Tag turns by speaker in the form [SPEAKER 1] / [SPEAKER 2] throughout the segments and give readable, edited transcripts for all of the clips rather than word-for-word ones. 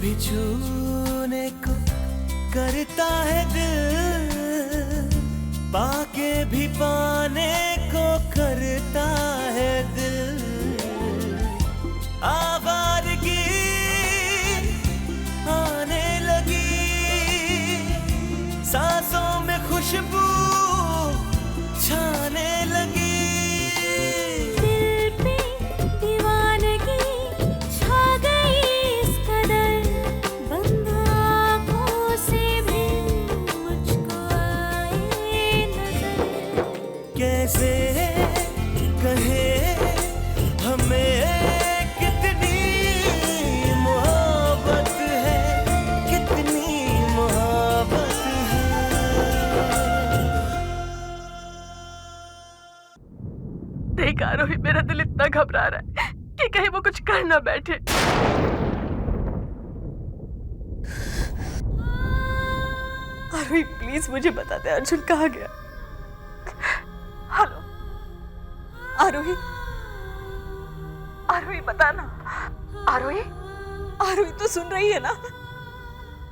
[SPEAKER 1] भी छूने को करता है दिल, पाके भी पाने को करता है दिल। आवारगी आने लगी, सांसों में खुशबू छाने लगी। कैसे कहे हमें कितनी मोहब्बत है, कितनी मोहब्बत है।
[SPEAKER 2] देख आरोही, मेरा दिल इतना घबरा रहा है कि कहीं वो कुछ कर ना बैठे। आरोही प्लीज मुझे बता दे अर्जुन कहाँ गया। हेलो आरोही, आरोही बता ना। आरोही, आरोही तो सुन रही है ना?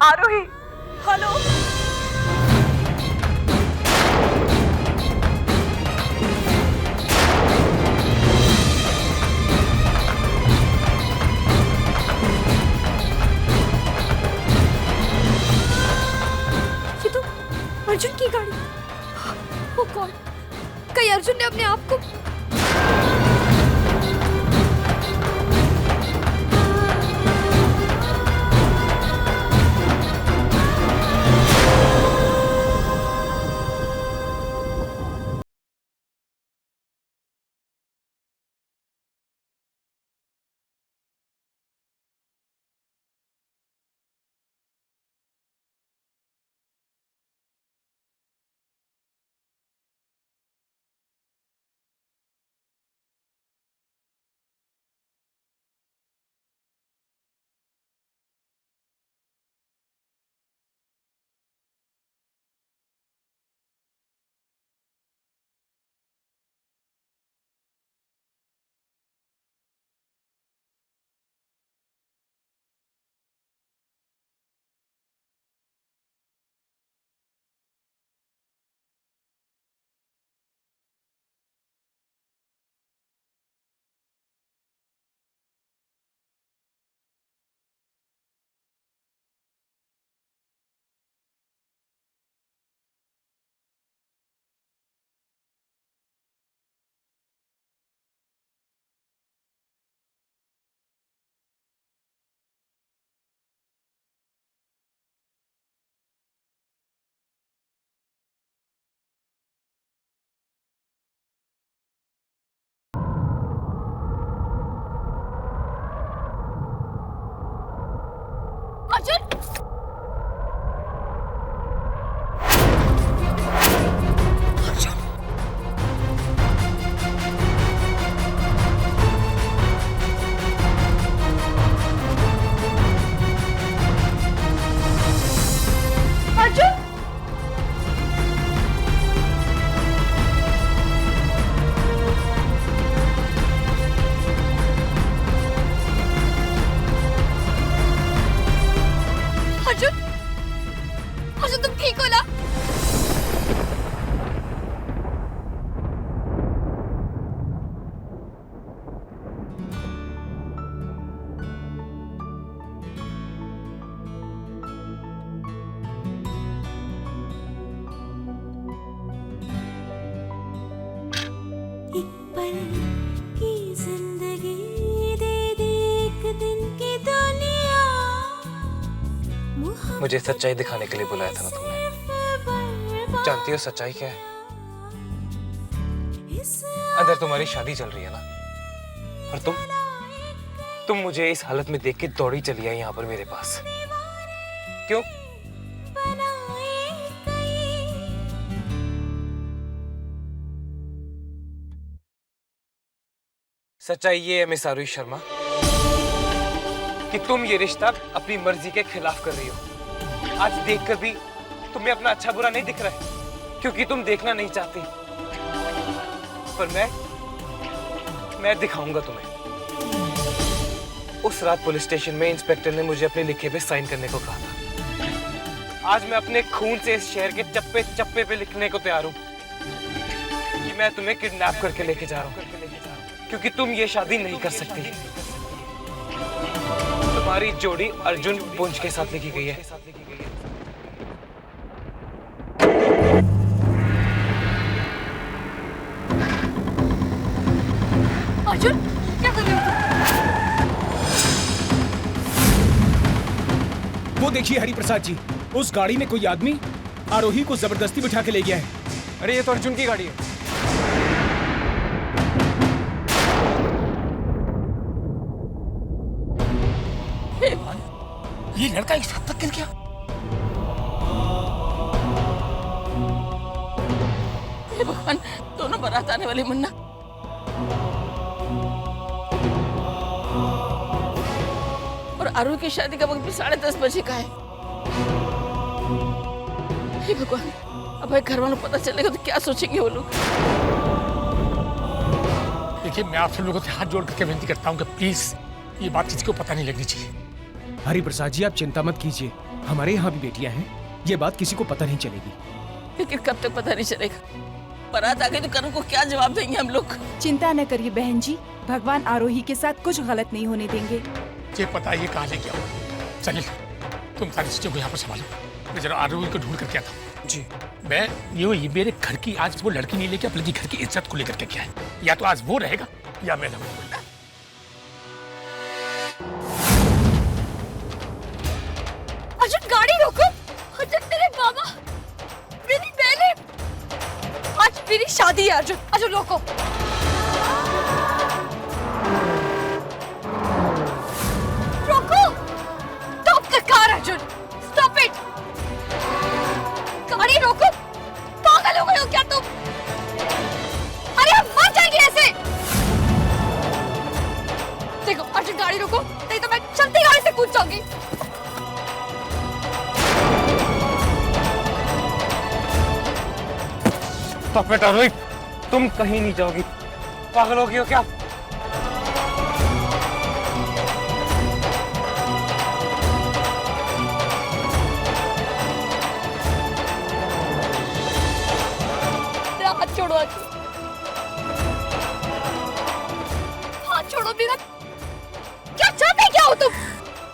[SPEAKER 2] आरोही हेलो।
[SPEAKER 3] ये तो अर्जुन की गाड़ी। ओ गॉड, कहीं अर्जुन ने अपने आप को अर्जुन तुम ठीक हो ना?
[SPEAKER 4] एक पल की जिंदगी दे दे, एक दिन की दुनिया।
[SPEAKER 5] मुझे सच्चाई दिखाने के लिए बुलाया था ना तुमने। जानती हो सच्चाई क्या है? अंदर तुम्हारी शादी चल रही है ना, और तुम मुझे इस हालत में देख के दौड़ी चली आई यहाँ पर मेरे पास। क्यों? सच्चाई ये है मिस आरुषि शर्मा कि तुम ये रिश्ता अपनी मर्जी के खिलाफ कर रही हो। आज देखकर भी तुम्हें अपना अच्छा बुरा नहीं दिख रहा है, क्योंकि तुम देखना नहीं चाहती। पर मैं दिखाऊंगा तुम्हें। उस रात पुलिस स्टेशन में इंस्पेक्टर ने मुझे अपने लिखे पे साइन करने को कहा था। आज मैं अपने खून से इस शहर के चप्पे चप्पे पे लिखने को तैयार हूँ कि मैं तुम्हें किडनैप करके लेके जा रहा हूँ, क्योंकि तुम ये शादी नहीं कर सकती। तुम्हारी जोड़ी अर्जुन पुंज के साथ लिखी गई है।
[SPEAKER 3] अर्जुन, क्या कर रहे हो?
[SPEAKER 6] वो देखिए हरिप्रसाद जी, उस गाड़ी में कोई आदमी आरोही को जबरदस्ती बिठा के ले गया है।
[SPEAKER 5] अरे ये तो अर्जुन की गाड़ी है।
[SPEAKER 7] ये लड़का इस हद तक गिर गया। हे भगवान, दोनों बारात आने वाले मुन्ना। और आरू की शादी का वक्त भी 10:30 बजे का है। हे भगवान, अब भाई घर वालों को पता चलेगा तो क्या सोचेंगे वो लोग।
[SPEAKER 8] देखिए, मैं आप सब लोगों से हाथ जोड़ करके विनती करता हूँ कि प्लीज ये बात किसी को पता नहीं लगनी चाहिए।
[SPEAKER 6] हरिप्रसाद जी, आप चिंता मत कीजिए, हमारे यहाँ भी बेटियां हैं, ये बात किसी को पता नहीं चलेगी।
[SPEAKER 7] लेकिन कब तक पता नहीं चलेगा? बारात आ गई तो करण को क्या जवाब देंगे हम लोग?
[SPEAKER 9] चिंता न करिए बहन जी, भगवान आरोही के साथ कुछ गलत नहीं होने देंगे।
[SPEAKER 8] ये पता ये कहाँ लेके आओ। चलिए, तुम सारी चीजों को यहाँ पर संभालो। मैं जरा आरोही को ढूंढ करके आता हूँ। जी, मैं ये मेरे घर की आज वो लड़की नहीं लेके अपने घर की इज्जत को लेकर के क्या है। या तो आज वो रहेगा या मैं रहूँगा।
[SPEAKER 3] अर्जुन, गाड़ी रोको। अर्जुन, मेरे मामा, मेरी बहनें, आज मेरी शादी है। अर्जुन, अर्जुन रोको। रोको। Stop the car Arjun, stop it. गाड़ी रोको। पागल हो गए हो क्या तुम? अरे हम मर जाएंगे ऐसे। देखो अर्जुन, गाड़ी रोको, नहीं तो मैं चलती गाड़ी से कूद जाऊंगी।
[SPEAKER 5] बेटा रोहित, तुम कहीं नहीं जाओगी। पागल हो गई हो क्या?
[SPEAKER 3] हाथ छोड़ो, हाथ छोड़ो मेरा। क्या चाहते क्या हो तुम?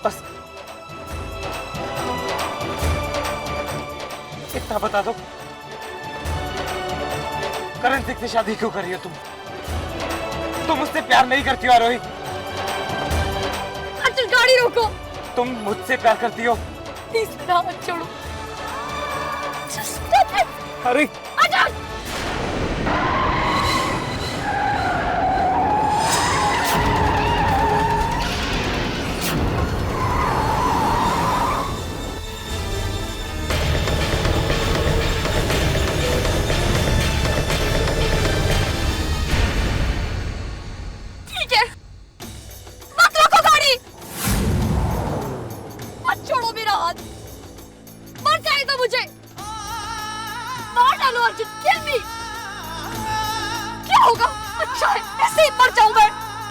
[SPEAKER 5] बस इतना बता दो, करण सिंह से शादी क्यों कर रही हो तुम? तुम मुझसे प्यार नहीं करती हो आरोही।
[SPEAKER 3] अर्जुन, गाड़ी रोको।
[SPEAKER 5] तुम मुझसे प्यार करती हो?
[SPEAKER 3] प्लीज मेरा हाथ छोड़ो। Stop it!
[SPEAKER 5] अरे
[SPEAKER 3] अर्जुन!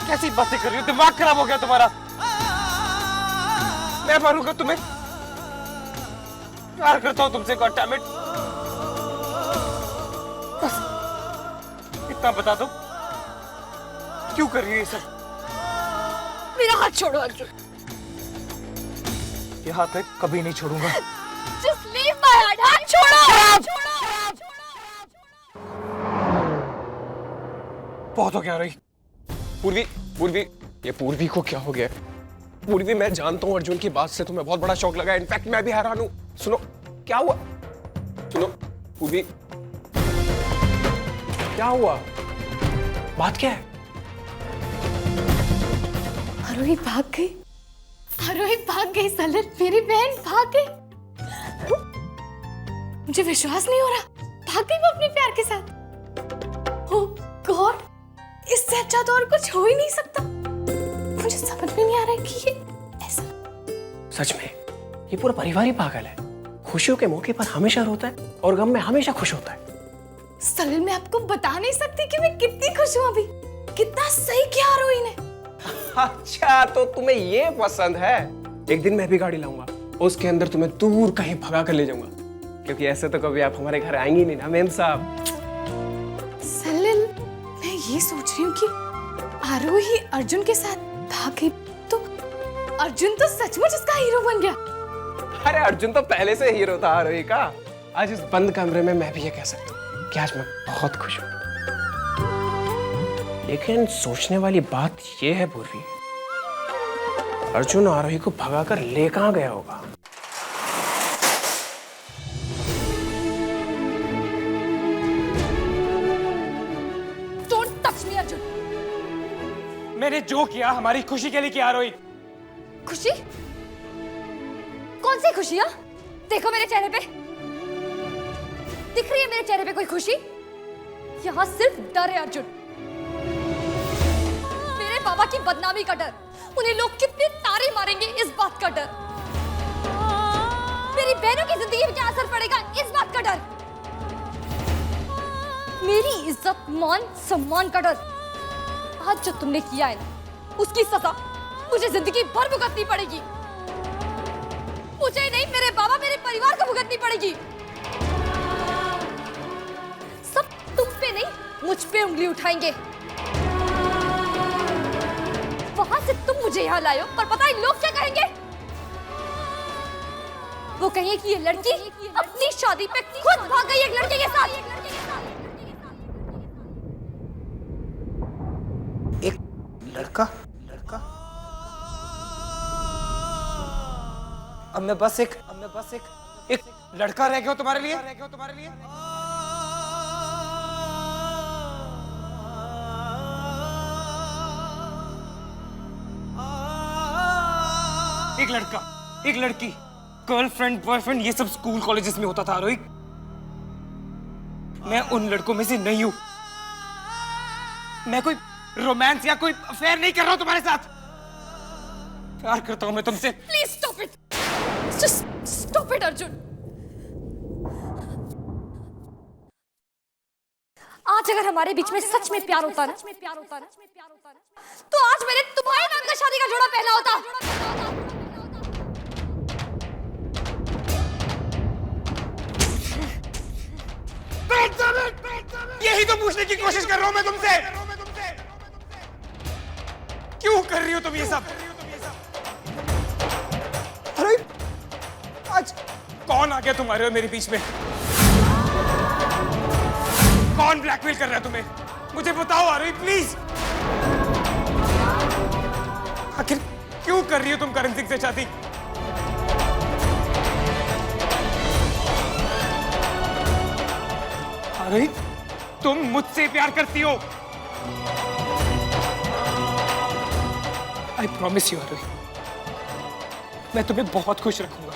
[SPEAKER 5] कैसी बातें कर रही हो? दिमाग खराब हो गया तुम्हारा? मैं मारूंगा तुम्हें? प्यार करता हूं तुमसे, गॉड डैम इट। बस इतना बता दो, क्यों कर रही है ये सब?
[SPEAKER 3] मेरा हाथ छोड़ो अर्जुन।
[SPEAKER 5] ये हाथ मैं कभी नहीं छोड़ूंगा।
[SPEAKER 3] Just leave my hand. हाथ छोड़ो।
[SPEAKER 5] बहुत हो गया रही।
[SPEAKER 10] पूर्वी, पूर्वी, ये पूर्वी को क्या हो गया? पूर्वी, मैं जानता हूँ अर्जुन की बात से तुम्हें बहुत बड़ा शौक लगा है। इनफैक्ट मैं भी हैरान हूँ। सुनो, क्या हुआ? सुनो पूर्वी, क्या हुआ? बात क्या है?
[SPEAKER 9] आरोही भाग गई। आरोही भाग गई सलिल, मेरी बहन भाग गई। मुझे विश्वास नहीं हो रहा, भाग गई वो अपने प्यार के साथ। ओह गॉड, इससे अच्छा तो और कुछ हो ही नहीं सकता। मुझे समझ में नहीं आ रहा है कि ये ऐसा।
[SPEAKER 10] सच में ये पूरा परिवार ही पागल है। खुशियों के मौके पर हमेशा रोता है और गम में हमेशा खुश होता है।
[SPEAKER 9] सलिल, मैं आपको बता नहीं सकती कि मैं कितनी खुश हूँ अभी। कितना सही किया आरोही ने।
[SPEAKER 10] अच्छा, तो तुम्हें ये पसंद है? एक दिन मैं भी गाड़ी लाऊंगा, उसके अंदर तुम्हें दूर कहीं भगा कर ले जाऊंगा, क्योंकि ऐसे तो कभी आप हमारे घर आएंगे नहीं ना मेम साहब।
[SPEAKER 9] सलिल, मैं ये सोच रही हूँ कि आरोही अर्जुन के साथ भागी तो अर्जुन तो सचमुच उसका हीरो बन गया।
[SPEAKER 10] अरे अर्जुन तो पहले से हीरो था आरोही का। आज इस बंद कमरे में मैं भी ये कह सकता हूँ कि आज मैं बहुत खुश हूँ। लेकिन सोचने वाली बात ये है पूर्वी, अर्जुन आरोही को भगाकर ले कहाँ गया होगा?
[SPEAKER 3] Don't touch me, Arjun.
[SPEAKER 6] मैंने जो किया हमारी खुशी के लिए किया आरोही।
[SPEAKER 3] खुशी? कौन सी खुशियां? देखो मेरे चेहरे पे, दिख रही है मेरे चेहरे पे कोई खुशी? यहाँ सिर्फ डर है अर्जुन। मेरे बाबा की बदनामी का डर, उन्हें लोग कितने तारे मारेंगे इस बात का डर, मेरी बहनों की जिंदगी में क्या असर पड़ेगा इस बात का डर, मेरी इज्जत मान सम्मान का डर। आज जो तुमने किया है ना, उसकी सजा मुझे जिंदगी भर भुगतनी पड़ेगी। मुझे नहीं, मेरे बाबा, मेरे परिवार को भुगतनी पड़ेगी। सब तुम पे नहीं, मुझ पे उंगली उठाएंगे। वहां से तुम मुझे यहाँ लाए हो, पर पता है लोग क्या कहेंगे? वो कहेंगे कि ये लड़की अपनी शादी पे खुद भाग गई एक लड़के के साथ।
[SPEAKER 5] एक लड़का? अब मैं बस एक लड़का रह गया हूं तुम्हारे लिए? एक लड़का, एक लड़की, गर्लफ्रेंड, बॉयफ्रेंड, ये सब स्कूल कॉलेजेस में होता था आरोही। मैं उन लड़कों में से नहीं हूं। मैं कोई रोमांस या कोई अफेयर नहीं कर रहा हूं तुम्हारे साथ। प्यार करता हूं मैं तुमसे।
[SPEAKER 3] Please stop it, just stop it Arjun. आज अगर हमारे बीच में सच में प्यार होता ना, तो आज मैंने तुम्हारे नाम का शादी का जोड़ा पहना होता।
[SPEAKER 5] यही तो पूछने की कोशिश कर रहा हूं मैं तुमसे। क्यों कर रही हो तुम ये सब? अरे आज कौन आ गया तुम्हारे और मेरे बीच में? कौन ब्लैकमेल कर रहा है तुम्हें? मुझे बताओ आरोही प्लीज। आखिर क्यों कर रही हो तुम करण सिंह से शादी? आरोही तुम मुझसे प्यार करती हो। आई प्रॉमिस यू आरोही, मैं तुम्हें बहुत खुश रखूंगा।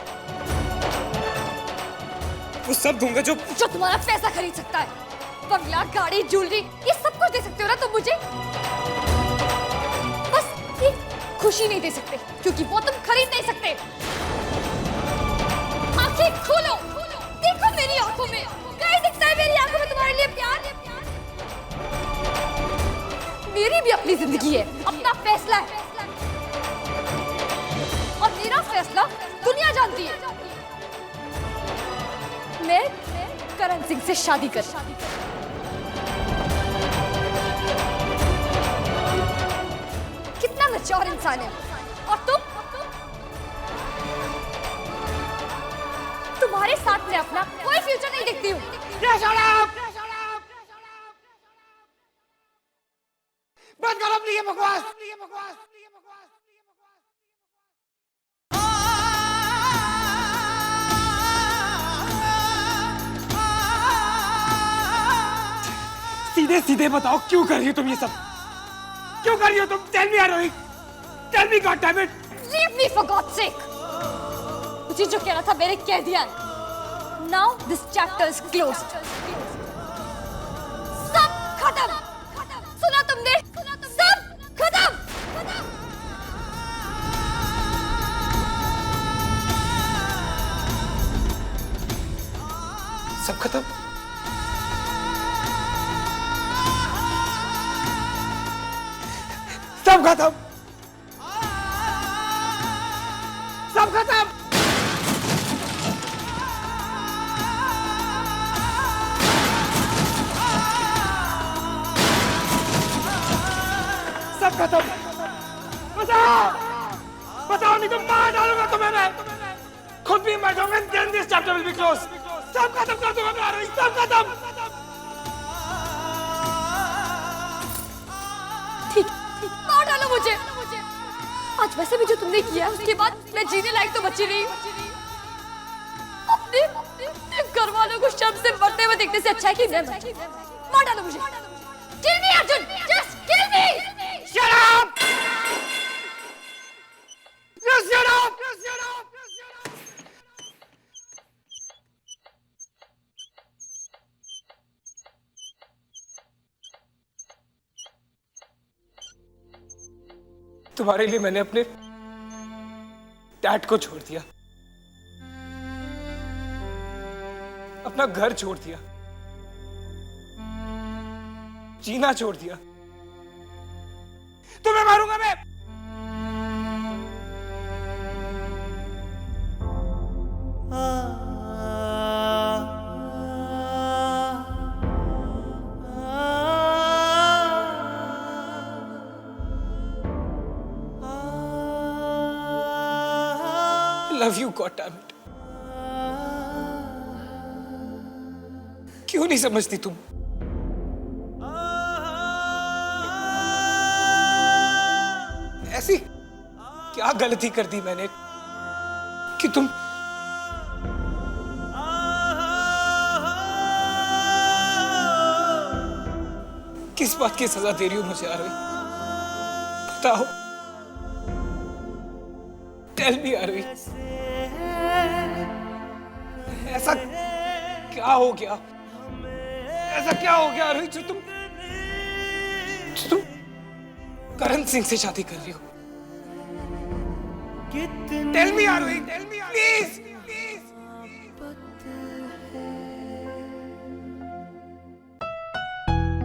[SPEAKER 5] वो सब दूंगा जो
[SPEAKER 3] तुम्हारा पैसा खरीद सकता है। बंगला, गाड़ी, ज्वेलरी, ये सब कुछ दे सकते हो ना तुम मुझे। बस एक खुशी नहीं दे सकते, क्योंकि वो तुम खरीद नहीं सकते। आंखें खोलो, देखो मेरी आंखों में, कहीं दिखता है मेरी आंखों में तुम्हारे लिए प्यार? मेरी भी अपनी जिंदगी है, अपना फैसला है, और मेरा फैसला दुनिया जानती है। मैं करण सिंह से शादी कर। कितना मैच्योर इंसान है। और तुम्हारे साथ मैं अपना कोई फ्यूचर नहीं देखती हूँ।
[SPEAKER 5] बंद करो अपनी ये बकवास। सीधे सीधे बताओ क्यों कर रही हो तुम ये सब? क्यों कर रही हो तुम? Tell me Aarohi, tell me God damn it.
[SPEAKER 3] Leave me for God's sake. मुझे जो कहना था मैंने कह दिया। Now this chapter is closed. सब खत्म। सुना तुमने? सब खत्म।
[SPEAKER 5] सब खत्म। सब खत्म।
[SPEAKER 8] खत्म। बताओ बताओ, नहीं तो मार डालूंगा तुम्हें मैं। खुद भी मर जाऊंगा, then this chapter will be closed। सब खत्म कर दूंगा मैं आरोही, सब खत्म।
[SPEAKER 3] ठीक मार डालो मुझे। आज वैसे भी जो तुमने किया उसके बाद मैं जीने लायक तो बची नहीं हूँ। अपने घर वालों को शर्म से मरते हुए देखने से अच्छा है कि मैं मर जाऊं। मार डालो मुझे। Kill me Arjun, just kill me।
[SPEAKER 8] Shut up! Just shut up! Just shut up!
[SPEAKER 5] तुम्हारे लिए मैंने अपने डैड को छोड़ दिया, अपना घर छोड़ दिया, जीना छोड़ दिया। तुम्हें मारूंगा मैं। Love you God damn it. क्यों नहीं समझती तुम? ऐसी क्या गलती कर दी मैंने कि तुम किस बात की सजा दे रही हो मुझे आरोही? बताओ, टेल मी आरोही, ऐसा क्या हो गया? ऐसा क्या हो गया आरोही जो तुम करण सिंह से शादी कर रही हो? Tell me Aarohi, tell me please.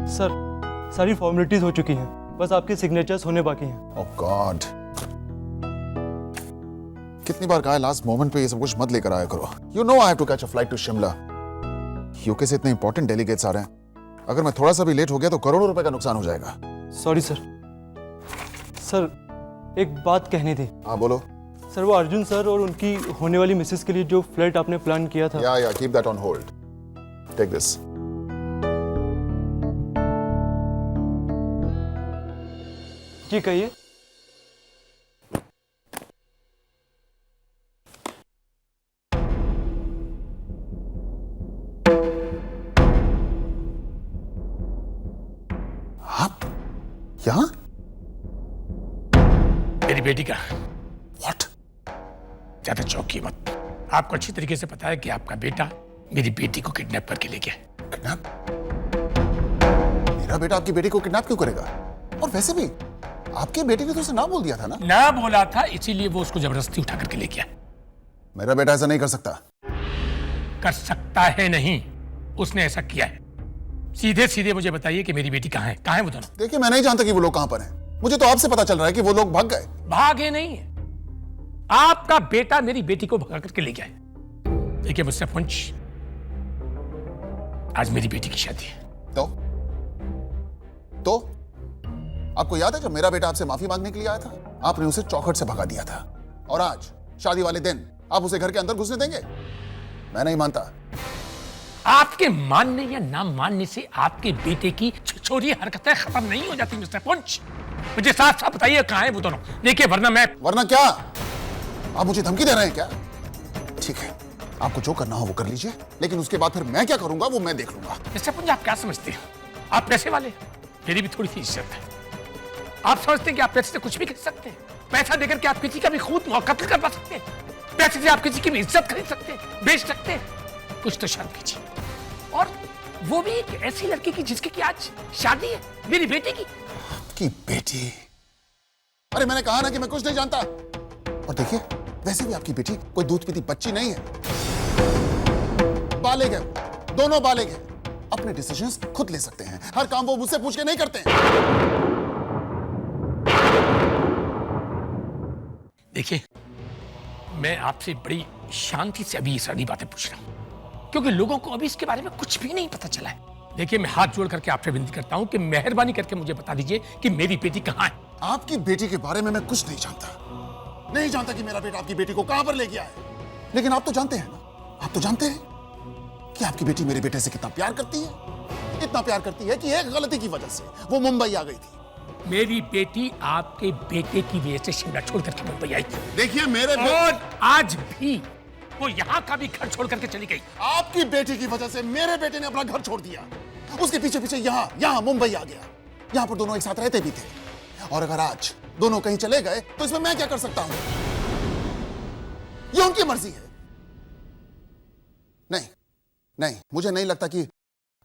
[SPEAKER 11] Sir, सारी फॉर्मेलिटीज हो चुकी हैं, बस आपके सिग्नेचर्स होने बाकी हैं।
[SPEAKER 12] ओह गॉड, कितनी बार कहा है लास्ट मोमेंट पे ये सब कुछ मत लेकर आया करो। You know I have to catch a flight to Shimla. UK से इतने इंपॉर्टेंट डेलीगेट्स आ रहे हैं, अगर मैं थोड़ा सा भी लेट हो गया तो करोड़ों रुपए का नुकसान हो जाएगा।
[SPEAKER 11] Sorry sir. सर, एक बात कहनी थी।
[SPEAKER 12] हाँ बोलो।
[SPEAKER 11] सर, वो अर्जुन सर और उनकी होने वाली मिसेस के लिए जो फ्लाइट आपने प्लान किया था।
[SPEAKER 12] या keep that on hold. Take this.
[SPEAKER 11] जी कहिए।
[SPEAKER 12] आप यहाँ?
[SPEAKER 8] मेरी बेटी का।
[SPEAKER 12] What?
[SPEAKER 8] ज्यादा चौंकी मत। आपको अच्छी तरीके से पता है कि आपका बेटा मेरी बेटी को किडनैप करके ले गया।
[SPEAKER 12] किडनैप? मेरा बेटा आपकी बेटी को किडनैप क्यों करेगा? और वैसे भी आपकी बेटी ने तो उसे ना बोल दिया था ना?
[SPEAKER 8] ना बोला था, इसीलिए वो उसको जबरदस्ती उठा करके ले गया।
[SPEAKER 12] मेरा बेटा ऐसा नहीं कर सकता।
[SPEAKER 8] कर सकता है नहीं, उसने ऐसा किया है। सीधे सीधे मुझे बताइए कि मेरी बेटी कहाँ है? कहाँ है वो दोनों?
[SPEAKER 12] देखिए, मैं नहीं जानता कि वो लोग कहां पर हैं। मुझे तो आपसे पता चल रहा है कि वो लोग भाग गए।
[SPEAKER 8] भागे नहीं है, आपका बेटा मेरी बेटी को भगा करके ले गया है। देखिए मिस्टर पंच, आज मेरी बेटी की शादी है।
[SPEAKER 12] तो आपको याद है जब मेरा बेटा आपसे माफी मांगने के लिए आया था, आपने उसे चौखट से भगा दिया था, और आज शादी वाले दिन आप उसे घर के अंदर घुसने देंगे? मैं नहीं मानता।
[SPEAKER 8] आपके मानने या ना मानने से आपके बेटे की छोरी हरकतें खत्म नहीं हो जाती मिस्टर पंच। मुझे साफ साफ बताइए कहां है वो दोनों। देखिए वरना
[SPEAKER 12] क्या आप मुझे धमकी दे रहे हैं क्या? ठीक है, आपको जो करना हो वो कर लीजिए, लेकिन उसके बाद फिर मैं क्या करूंगा वो मैं देख लूंगा।
[SPEAKER 8] मिस्टर पंच, आप क्या समझते हैं? आप पैसे वाले, मेरी भी थोड़ी सी इज्जत है। आप समझते हैं कि आप पैसे से कुछ भी कर सकते हैं? पैसा देकर के आप किसी का भी खून और कत्ल करवा सकते हैं? पैसे से आप किसी की भी इज्जत खरीद सकते हैं, बेच सकते हैं? कुछ तो शर्म कीजिए। और वो भी एक ऐसी लड़की की जिसकी की आज शादी है, मेरी बेटी की।
[SPEAKER 12] आपकी बेटी? अरे मैंने कहा ना कि मैं कुछ नहीं जानता। और देखिए, वैसे भी आपकी बेटी कोई दूध पीती बच्ची नहीं है। बालिग है, दोनों बालिग हैं, अपने डिसीजंस खुद ले सकते हैं। हर काम वो मुझसे पूछ के नहीं करते हैं।
[SPEAKER 8] देखिए, मैं आपसे बड़ी शांति से अभी ये सारी बातें पूछ रहा हूं, क्योंकि लोगों को अभी इसके बारे में कुछ भी नहीं पता चला है। देखिए, मैं हाथ जोड़ करके आपसे विनती करता हूं कि मेहरबानी करके मुझे बता दीजिए कि मेरी बेटी कहां है।
[SPEAKER 12] आपकी बेटी के बारे में मैं कुछ नहीं जानता कि मेरा बेटा आपकी बेटी को कहां पर ले गया है। लेकिन आप तो जानते हैं ना, आप तो जानते हैं कि आपकी बेटी मेरे बेटे से कितना प्यार करती है। इतना प्यार करती है कि एक गलती की वजह से वो मुंबई आ गई थी।
[SPEAKER 8] मेरी बेटी आपके बेटे की वजह से शिमला छोड़ करके मुंबई आई थी।
[SPEAKER 12] देखिए मेरे
[SPEAKER 8] और आज भी वो यहाँ का भी घर छोड़ करके चली गई।
[SPEAKER 12] आपकी बेटी की वजह से मेरे बेटे ने अपना घर छोड़ दिया, उसके पीछे पीछे यहाँ मुंबई आ गया। यहाँ पर दोनों एक साथ रहते भी थे, और अगर आज दोनों कहीं चले गए तो इसमें मैं क्या कर सकता हूं? ये उनकी मर्जी है। नहीं, मुझे नहीं लगता कि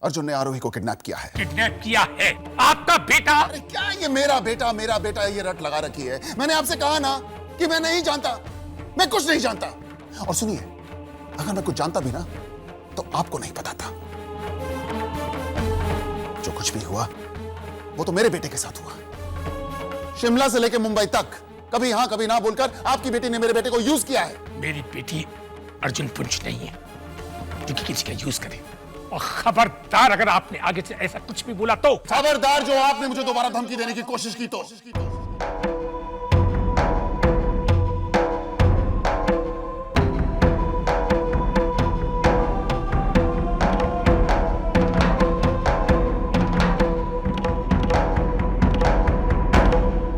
[SPEAKER 12] अर्जुन ने आरोही को किडनैप किया है।
[SPEAKER 8] किडनैप किया है आपका बेटा?
[SPEAKER 12] अरे क्या ये मेरा बेटा ये रट लगा रखी है। मैंने आपसे कहा ना कि मैं नहीं जानता, मैं कुछ नहीं जानता। और सुनिए, अगर मैं कुछ जानता भी ना तो आपको नहीं पता था। जो कुछ भी हुआ वो तो मेरे बेटे के साथ हुआ। शिमला से लेकर मुंबई तक कभी हां कभी ना बोलकर आपकी बेटी ने मेरे बेटे को यूज किया है।
[SPEAKER 8] मेरी बेटी अर्जुन पुंज नहीं है जो कि किसी का यूज करे। और खबरदार अगर आपने आगे से ऐसा कुछ भी बोला तो
[SPEAKER 12] खबरदार जो आपने मुझे दोबारा धमकी देने की कोशिश की तो